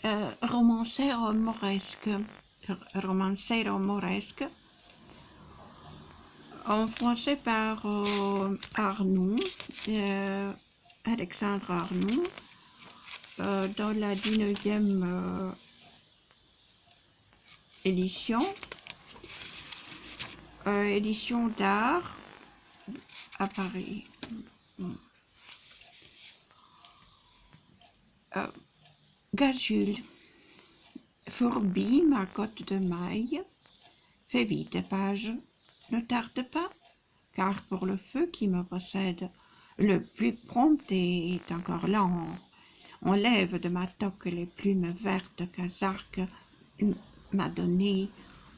Romancero moresque. Romancero moresque. En français par Arnoux, Alexandre Arnoux, dans la 19e édition, édition d'art à Paris. Gazule, fourbis ma cotte de maille, fais vite page, ne tarde pas, car pour le feu qui me possède, le plus prompt est encore lent. On lève de ma toque les plumes vertes qu'Azarque m'a données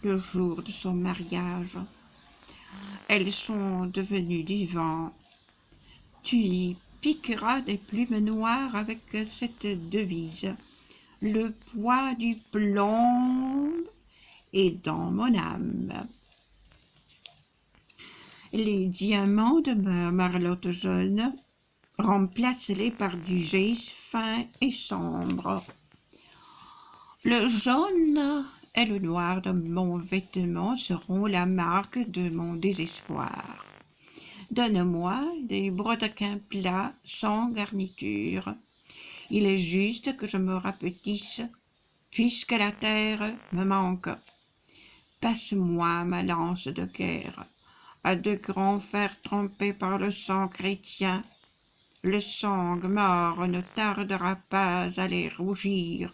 le jour de son mariage. Elles sont devenues du vent. Tu y piqueras des plumes noires avec cette devise: le poids du plomb est dans mon âme. Les diamants de ma marlotte jaune, remplace-les par du geyse fin et sombre. Le jaune et le noir de mon vêtement seront la marque de mon désespoir. Donne-moi des brodequins plats sans garniture. Il est juste que je me rapetisse, puisque la terre me manque. Passe-moi ma lance de guerre, à de grands fers trempés par le sang chrétien. Le sang mort ne tardera pas à les rougir,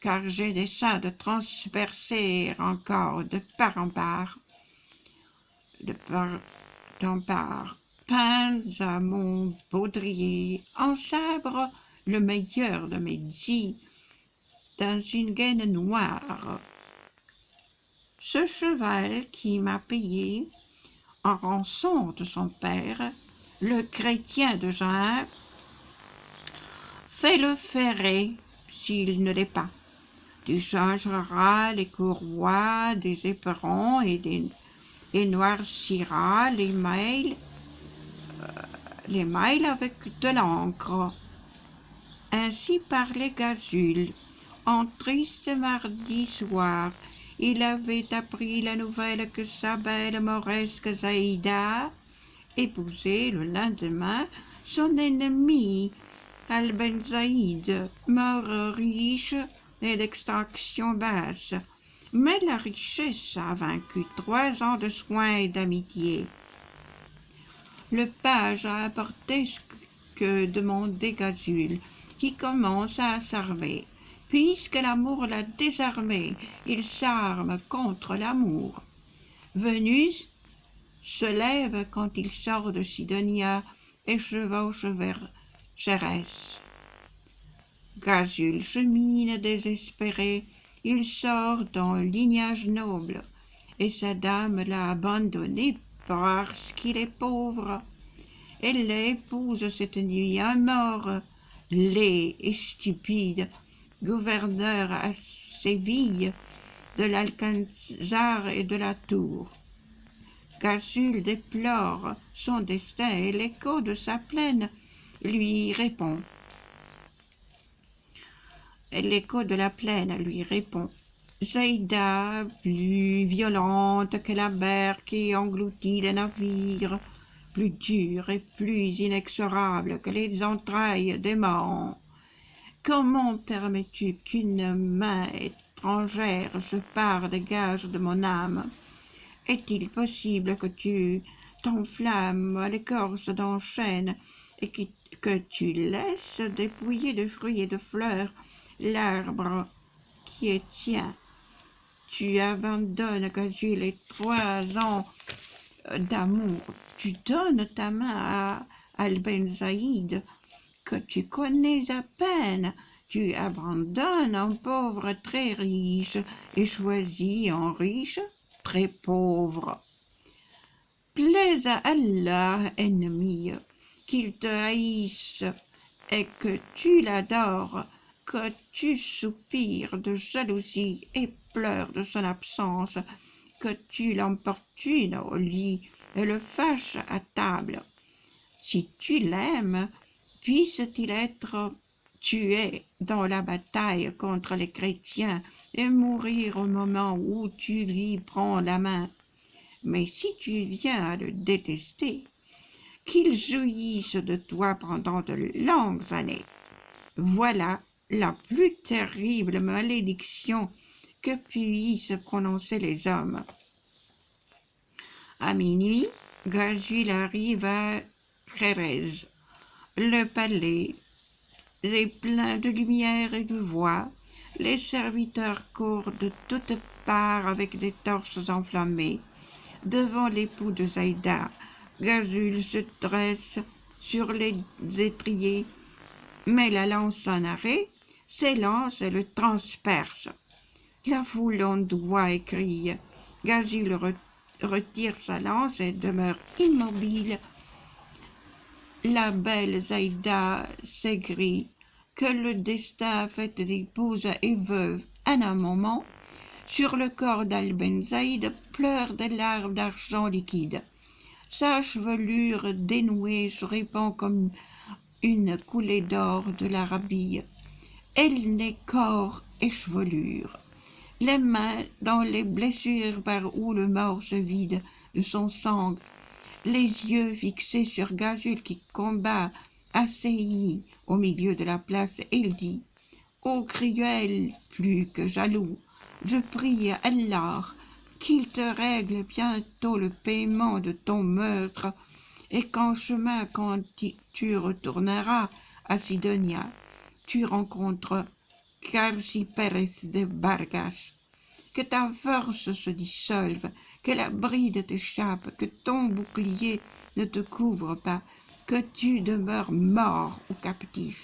car j'ai dessein de transpercer encore de part en part, peins à mon baudrier en sabre le meilleur de mes dits dans une gaine noire. Ce cheval qui m'a payé en rançon de son père, le chrétien de Jeun, fais-le ferrer s'il ne l'est pas. Tu changeras les courroies des éperons et noirciras les mailles avec de l'encre. Ainsi parlait Gazule. En triste mardi soir, il avait appris la nouvelle que sa belle mauresque Zaïda épousait le lendemain son ennemi Albenzaïd, mort riche et d'extraction basse. Mais la richesse a vaincu 3 ans de soins et d'amitié. Le page a apporté ce que demandait Gazule, qui commence à s'armer. Puisque l'amour l'a désarmé, il s'arme contre l'amour. Vénus se lève quand il sort de Sidonia et chevauche vers Gérès. Gazule chemine désespéré, il sort d'un lignage noble, et sa dame l'a abandonné parce qu'il est pauvre. Elle l'épouse cette nuit un mort, laid et stupide, gouverneur à Séville de l'Alcazar et de la Tour. Gazule déplore son destin et l'écho de sa plaine lui répond. L'écho de la plaine lui répond. Zaïda, plus violente que la mer qui engloutit les navires, plus dure et plus inexorable que les entrailles des morts. Comment permets-tu qu'une main étrangère se pare des gages de mon âme? Est-il possible que tu t'enflammes à l'écorce d'un chêne et que tu laisses dépouiller de fruits et de fleurs l'arbre qui est tien? Tu abandonnes, Gazule, les 3 ans d'amour. Tu donnes ta main à Albenzaïd, que tu connais à peine. Tu abandonnes un pauvre très riche et choisis un riche très pauvre. Plaise à Allah, ennemi, qu'il te haïsse et que tu l'adores, que tu soupires de jalousie et pleures de son absence, que tu l'emportunes au lit et le fâches à table. Si tu l'aimes, puisse-t-il être tuer dans la bataille contre les chrétiens et mourir au moment où tu lui prends la main. Mais si tu viens à le détester, qu'il jouisse de toi pendant de longues années. Voilà la plus terrible malédiction que puissent prononcer les hommes. À minuit, Gazule arrive à Xérès. Le palais est plein de lumière et de voix. Les serviteurs courent de toutes parts avec des torches enflammées. Devant l'époux de Zaïda, Gazule se dresse sur les étriers, mais la lance en arrêt s'élance et le transperce. La foule ondoie et crie. Gazule retire sa lance et demeure immobile. La belle Zaïda s'aigrit que le destin a fait d'épouse et veuve en un moment. Sur le corps d'Al-Ben-Zaïd pleurent des larmes d'argent liquide. Sa chevelure dénouée se répand comme une coulée d'or de l'Arabie. Elle n'est corps et chevelure. Les mains dans les blessures par où le mort se vide de son sang, les yeux fixés sur Gazule qui combat assailli au milieu de la place, il dit « Ô cruel plus que jaloux, je prie Allah qu'il te règle bientôt le paiement de ton meurtre et qu'en chemin, quand tu retourneras à Sidonia, tu rencontres Carcipérès de Bargas. Que ta force se dissolve, que la bride t'échappe, que ton bouclier ne te couvre pas, que tu demeures mort ou captif.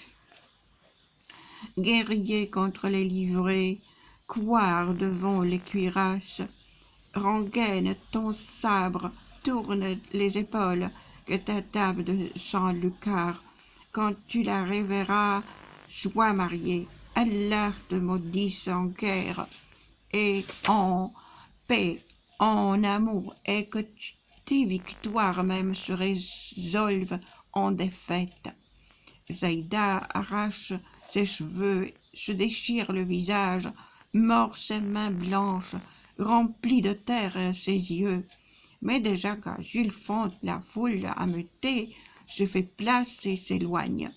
Guerrier contre les livrées, couard devant les cuirasses, rengaine ton sabre, tourne les épaules, que ta table de sang Lucar, quand tu la reverras, sois marié. Allah te maudisse en guerre et en paix, en amour, et que tes victoires même se résolvent en défaite. Zaïda arrache ses cheveux, se déchire le visage, mord ses mains blanches, remplit de terre ses yeux. Mais déjà Gazule fend la foule ameutée, se fait place et s'éloigne.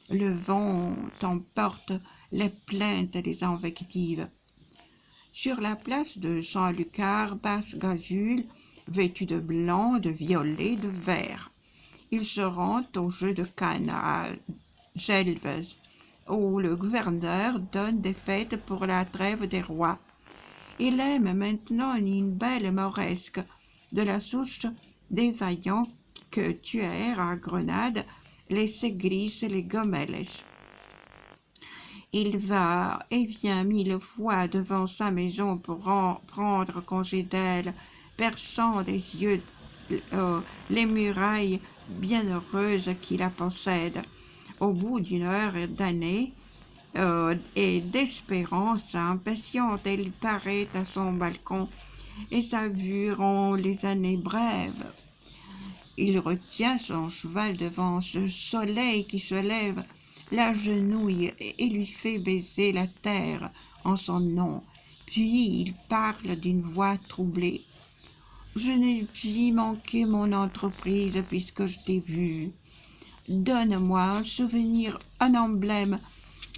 Le vent emporte les plaintes et les invectives. Sur la place de Saint-Lucar passe Gazule, vêtu de blanc, de violet, de vert. Il se rend au jeu de canne à Gelves, où le gouverneur donne des fêtes pour la trêve des rois. Il aime maintenant une belle mauresque de la souche des vaillants que tuèrent à Grenade les Segris et les Gomelles. Il va et vient 1000 fois devant sa maison pour prendre congé d'elle, perçant des yeux les murailles bienheureuses qui la possèdent. Au bout d'une heure d'année et d'espérance impatiente, elle paraît à son balcon et sa vue rend les années brèves. Il retient son cheval devant ce soleil qui se lève, l'agenouille et lui fait baiser la terre en son nom. Puis il parle d'une voix troublée. « Je ne puis manquer mon entreprise puisque je t'ai vu. Donne-moi un souvenir, un emblème,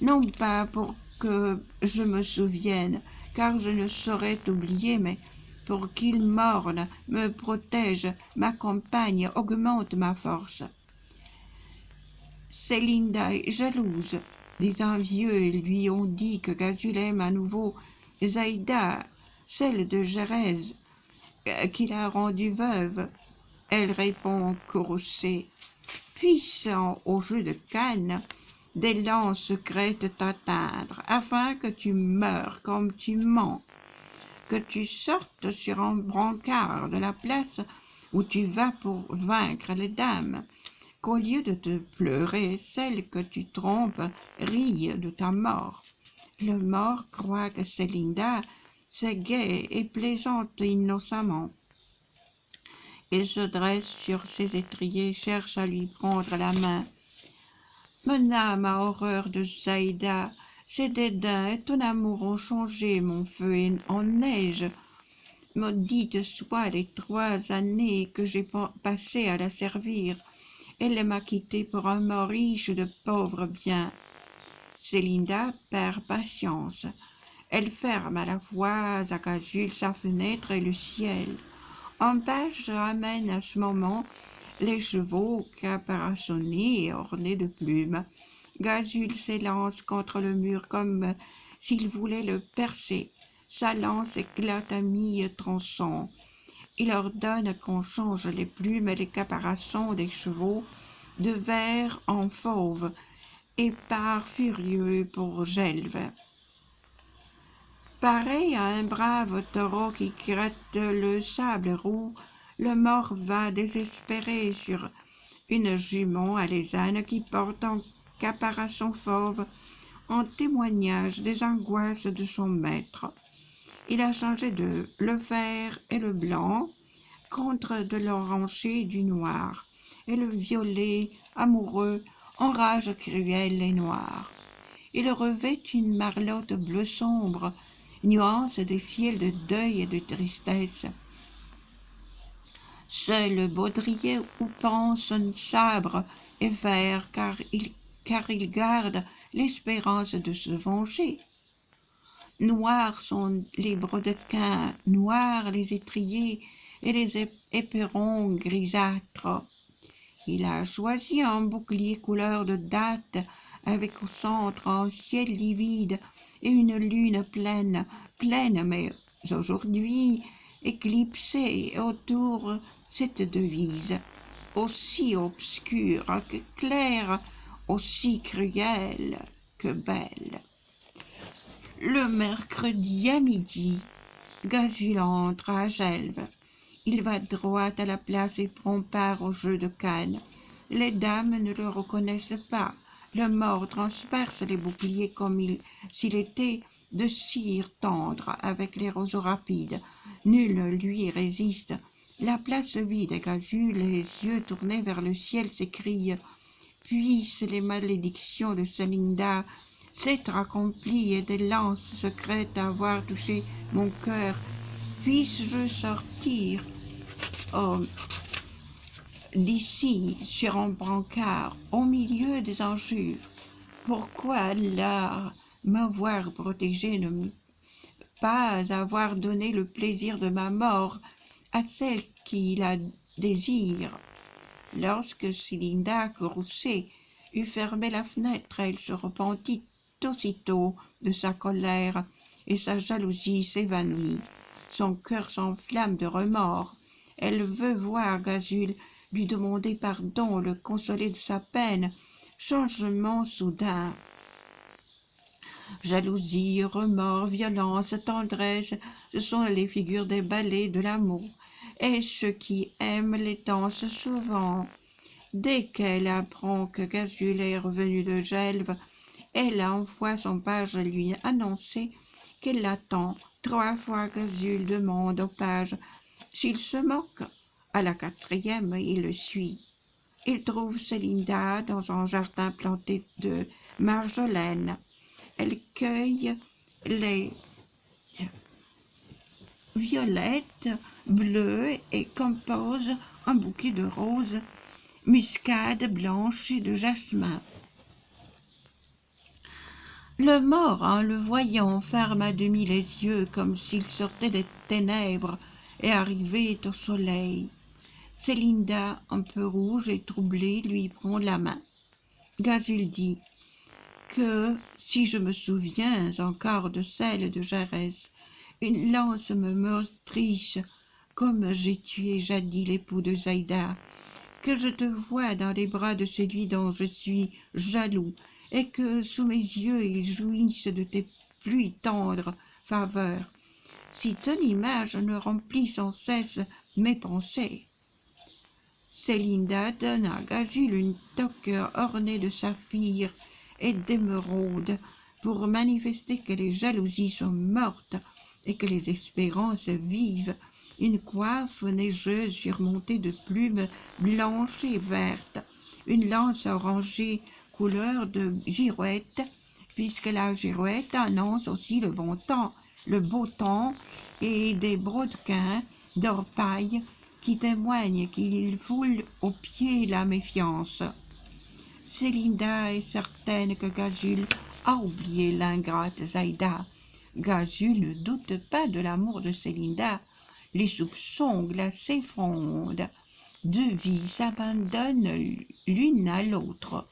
non pas pour que je me souvienne, car je ne saurais t'oublier, mais pour qu'il m'orne, me protège, m'accompagne, augmente ma force. » Célinda est jalouse. Des envieux lui ont dit que Gazule aime à nouveau Zaïda, celle de Xérès, qu'il a rendue veuve. Elle répond courroucée. Puissant au jeu de canne, des lances secrètes t'atteindre, afin que tu meures comme tu mens, que tu sortes sur un brancard de la place où tu vas pour vaincre les dames, qu'au lieu de te pleurer, celle que tu trompes rie de ta mort. Le mort croit que Célinda c'est gai et plaisante innocemment. Il se dresse sur ses étriers, cherche à lui prendre la main. Mon âme a horreur de Zaïda. Ses dédains et ton amour ont changé mon feu en neige. Maudites soient les 3 années que j'ai passées à la servir. Elle m'a quitté pour un mort riche de pauvres biens. Célinda perd patience. Elle ferme à la fois à Gazule sa fenêtre et le ciel. Un page ramène à ce moment les chevaux caparaçonnés et ornés de plumes. Gazule s'élance contre le mur comme s'il voulait le percer. Sa lance éclate à mi-tronçon. Il ordonne qu'on change les plumes et les caparaçons des chevaux de vert en fauve et part furieux pour Gelve. Pareil à un brave taureau qui gratte le sable roux, le mort va désespéré sur une jument alezane qui porte un caparaçon fauve en témoignage des angoisses de son maître. Il a changé de le vert et le blanc contre de l'oranger et du noir, et le violet amoureux en rage cruelle et noire. Il revêt une marlotte bleu sombre, nuance des ciels de deuil et de tristesse. Seul le baudrier où pense son sabre est vert, car il garde l'espérance de se venger. Noirs sont les brodequins, noirs les étriers et les éperons grisâtres. Il a choisi un bouclier couleur de date, avec au centre un ciel livide et une lune pleine mais aujourd'hui éclipsée, et autour cette devise, aussi obscure que claire, aussi cruelle que belle. Le mercredi à midi, Gazule entre à Gelve. Il va droit à la place et prend part au jeu de canne. Les dames ne le reconnaissent pas. Le mort transperce les boucliers comme s'il était de cire tendre avec les roseaux rapides. Nul lui résiste. La place vide, Gazule, les yeux tournés vers le ciel, s'écrie « Puissent les malédictions de Célinda s'être accomplies et des lances secrètes avoir touché mon cœur. Puisse-je sortir d'ici sur un brancard au milieu des injures. Pourquoi Allah m'avoir protégé ne pas avoir donné le plaisir de ma mort à celle qui la désire. » Lorsque Célinda, courroucée, eut fermé la fenêtre, elle se repentit aussitôt de sa colère, et sa jalousie s'évanouit. Son cœur s'enflamme de remords. Elle veut voir Gazule, lui demander pardon, le consoler de sa peine. Changement soudain. Jalousie, remords, violence, tendresse, ce sont les figures des ballets de l'amour, et ceux qui aiment les dansent souvent. Dès qu'elle apprend que Gazule est revenu de Gelve, elle envoie son page lui annoncer qu'elle l'attend. 3 fois Gazule demande au page s'il se moque. À la 4e, il le suit. Il trouve Célinda dans un jardin planté de marjolaine. Elle cueille les violettes bleues et compose un bouquet de roses, muscade blanche et de jasmin. Le mort, en le voyant, ferme à demi les yeux comme s'il sortait des ténèbres et arrivait au soleil. Célinda, un peu rouge et troublée, lui prend la main. Gazule dit que, si je me souviens encore de celle de Jarès, une lance me meurtrisse comme j'ai tué jadis l'époux de Zaïda, que je te vois dans les bras de celui dont je suis jaloux, et que sous mes yeux ils jouissent de tes plus tendres faveurs. Si ton image ne remplit sans cesse mes pensées. Célinda donne à Gazule une toque ornée de saphir et d'émeraude pour manifester que les jalousies sont mortes et que les espérances vivent. Une coiffe neigeuse surmontée de plumes blanches et vertes, une lance orangée couleur de girouette, puisque la girouette annonce aussi le bon temps, le beau temps, et des brodequins d'orpaille qui témoignent qu'il foule aux pieds la méfiance. Célinda est certaine que Gazule a oublié l'ingrate Zaïda. Gazule ne doute pas de l'amour de Célinda. Les soupçons glacés fondent. Deux vies s'abandonnent l'une à l'autre.